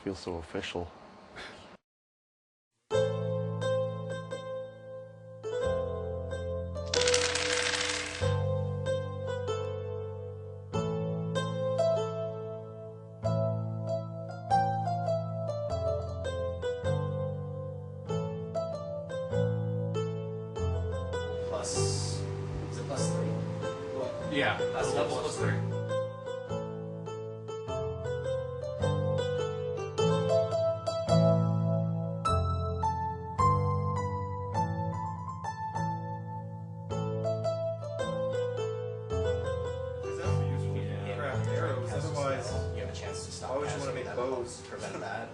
feels so official. Plus, is it plus 3? What? Yeah, That's double plus 3. Otherwise, You have a chance to stop. why would you want to make that bows? to prevent that.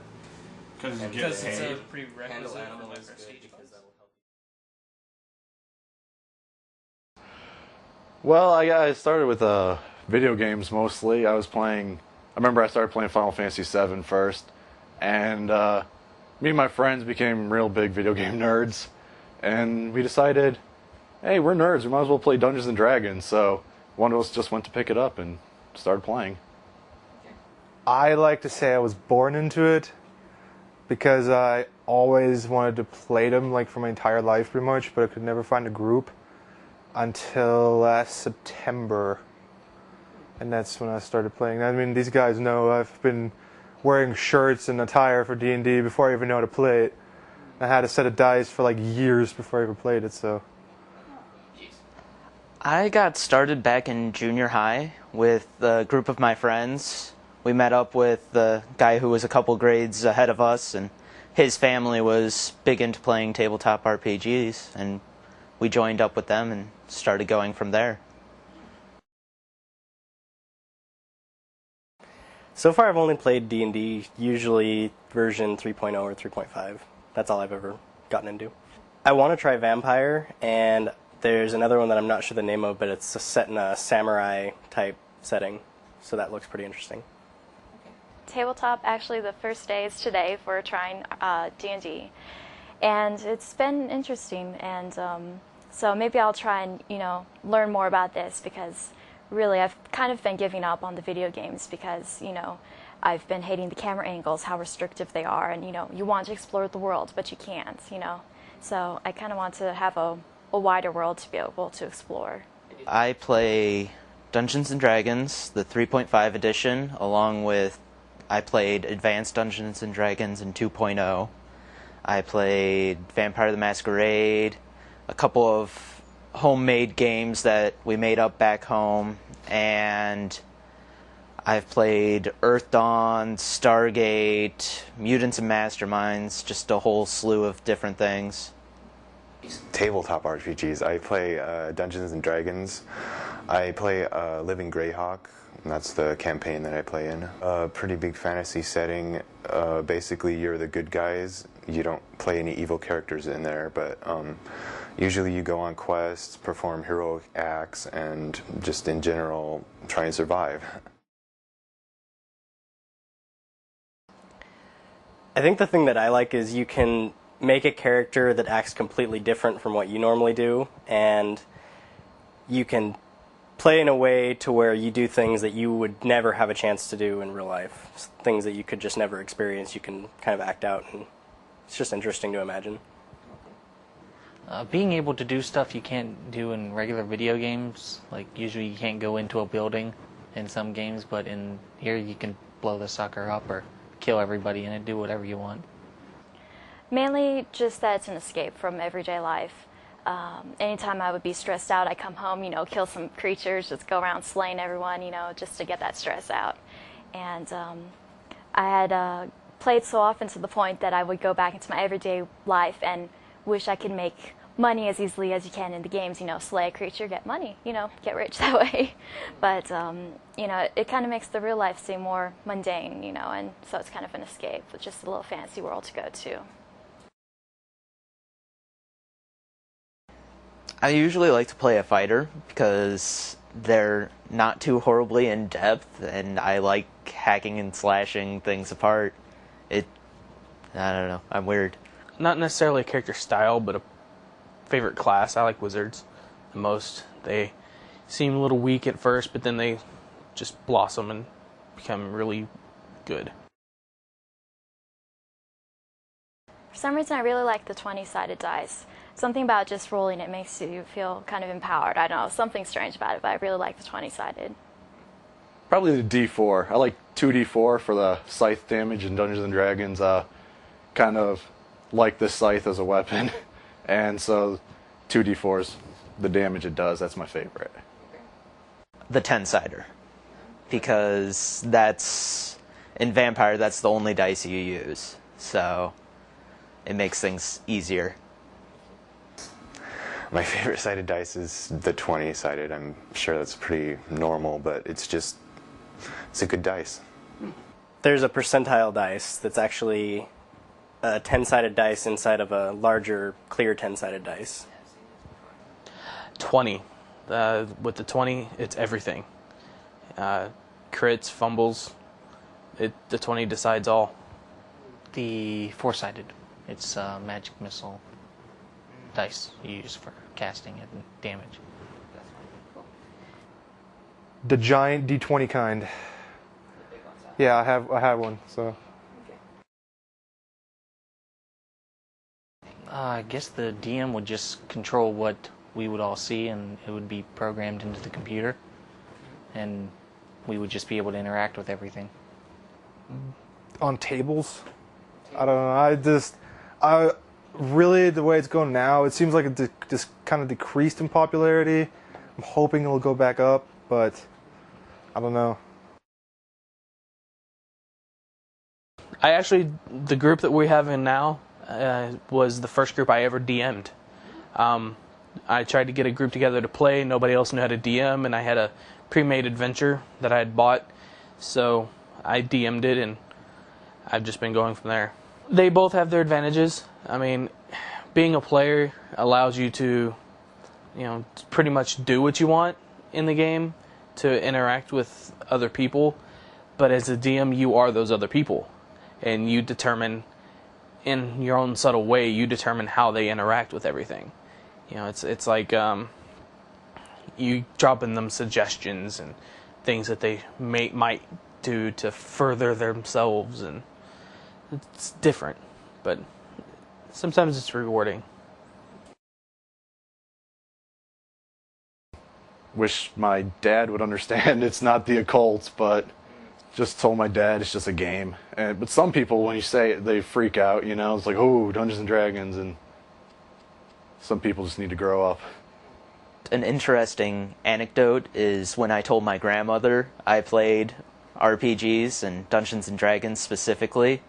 because you get Because it's a paid. prerequisite Handle for animal my is good prestige because bonus. that will help. Well, I started with video games mostly. I remember I started playing Final Fantasy VII first, and me and my friends became real big video game nerds, and we decided, hey, we're nerds, we might as well play Dungeons and Dragons, so one of us just went to pick it up and started playing. I like to say I was born into it because I always wanted to play them like for my entire life pretty much, but I could never find a group until last September. And that's when I started playing. I mean, these guys know I've been wearing shirts and attire for D&D before I even know how to play it. I had a set of dice for like years before I ever played it, so. I got started back in junior high with a group of my friends. We met up with the guy who was a couple grades ahead of us, and his family was big into playing tabletop RPGs, and we joined up with them and started going from there. So far I've only played D&D, usually version 3.0 or 3.5. That's all I've ever gotten into. I want to try Vampire, and there's another one that I'm not sure the name of, but it's set in a samurai type setting, so that looks pretty interesting. Tabletop, actually the first day is today for trying D&D, and it's been interesting, and so maybe I'll try and learn more about this, because really I've kind of been giving up on the video games because I've been hating the camera angles, how restrictive they are, and you want to explore the world but you can't, so I kind of want to have a wider world to be able to explore. I play Dungeons and Dragons, the 3.5 edition, along with I played Advanced Dungeons and Dragons in 2.0. I played Vampire the Masquerade, a couple of homemade games that we made up back home, and I've played Earth Dawn, Stargate, Mutants and Masterminds, just a whole slew of different things. Tabletop RPGs. I play Dungeons and Dragons. I play Living Greyhawk, and that's the campaign that I play in. A pretty big fantasy setting. Basically, you're the good guys. You don't play any evil characters in there, but usually you go on quests, perform heroic acts, and just in general try and survive. I think the thing that I like is you can make a character that acts completely different from what you normally do, and you can play in a way to where you do things that you would never have a chance to do in real life. Things that you could just never experience, you can kind of act out, and it's just interesting to imagine. Being able to do stuff you can't do in regular video games, like usually you can't go into a building in some games, but in here you can blow the sucker up or kill everybody in it, do whatever you want. Mainly just that it's an escape from everyday life. Anytime I would be stressed out, I come home, kill some creatures, just go around slaying everyone, just to get that stress out. And I had played so often to the point that I would go back into my everyday life and wish I could make money as easily as you can in the games, slay a creature, get money, get rich that way. But, it kind of makes the real life seem more mundane, and so it's kind of an escape, it's just a little fantasy world to go to. I usually like to play a fighter because they're not too horribly in depth, and I like hacking and slashing things apart. I don't know, I'm weird. Not necessarily a character style, but a favorite class. I like wizards the most. They seem a little weak at first, but then they just blossom and become really good. some reason I really like the 20-sided dice. Something about just rolling it makes you feel kind of empowered. I don't know, something strange about it, but I really like the 20-sided. Probably the D4. I like 2D4 for the scythe damage in Dungeons & Dragons. Kind of like the scythe as a weapon. And so 2D4 is the damage it does. That's my favorite. The 10-sider. Because that's, in Vampire, that's the only dice you use. So it makes things easier. My favorite sided dice is the 20-sided. I'm sure that's pretty normal, but it's a good dice. There's a percentile dice that's actually a 10-sided dice inside of a larger, clear 10-sided dice. 20. With the 20, it's everything. Crits, fumbles. The 20 decides all. The 4-sided. It's magic missile dice you use for casting and damage. The giant D20 kind. Yeah, I have one. So. I guess the DM would just control what we would all see, and it would be programmed into the computer, and we would just be able to interact with everything. On tables? I don't know. I really, the way it's going now, it seems like it just kind of decreased in popularity. I'm hoping it'll go back up, but I don't know. The group that we have in now was the first group I ever DM'd. I tried to get a group together to play. Nobody else knew how to DM, and I had a pre-made adventure that I had bought. So I DM'd it, and I've just been going from there. They both have their advantages. I mean, being a player allows you to, pretty much do what you want in the game, to interact with other people. But as a DM, you are those other people, and you determine, in your own subtle way, you determine how they interact with everything. It's like you dropping them suggestions and things that they might do to further themselves, and it's different, but sometimes it's rewarding. Wish my dad would understand it's not the occult, but just told my dad it's just a game. But some people, when you say it, they freak out, it's like, oh, Dungeons and Dragons, and some people just need to grow up. An interesting anecdote is when I told my grandmother I played RPGs and Dungeons and Dragons specifically,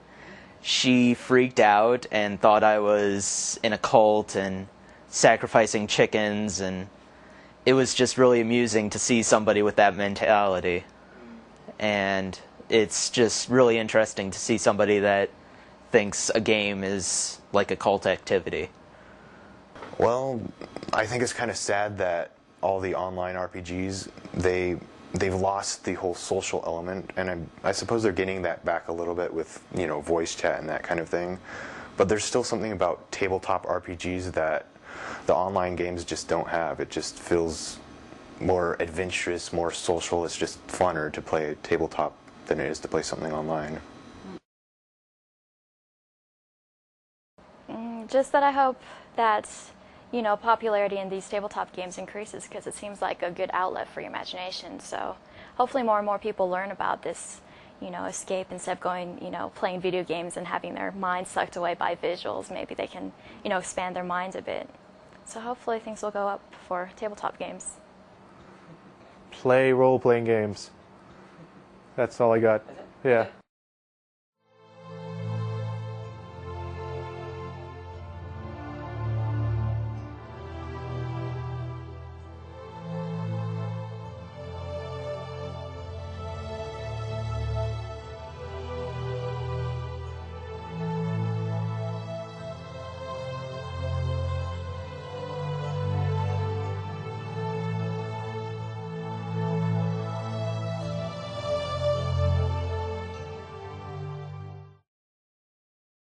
she freaked out and thought I was in a cult and sacrificing chickens, and it was just really amusing to see somebody with that mentality. And it's just really interesting to see somebody that thinks a game is like a cult activity. Well, I think it's kind of sad that all the online RPGs, they've lost the whole social element, and I suppose they're getting that back a little bit with, voice chat and that kind of thing. But there's still something about tabletop RPGs that the online games just don't have. It just feels more adventurous, more social. It's just funner to play tabletop than it is to play something online. Just that I hope that popularity in these tabletop games increases, because it seems like a good outlet for your imagination. So hopefully more and more people learn about this, escape, instead of going, playing video games and having their minds sucked away by visuals. Maybe they can, expand their minds a bit. So hopefully things will go up for tabletop games. Play role-playing games. That's all I got. Yeah.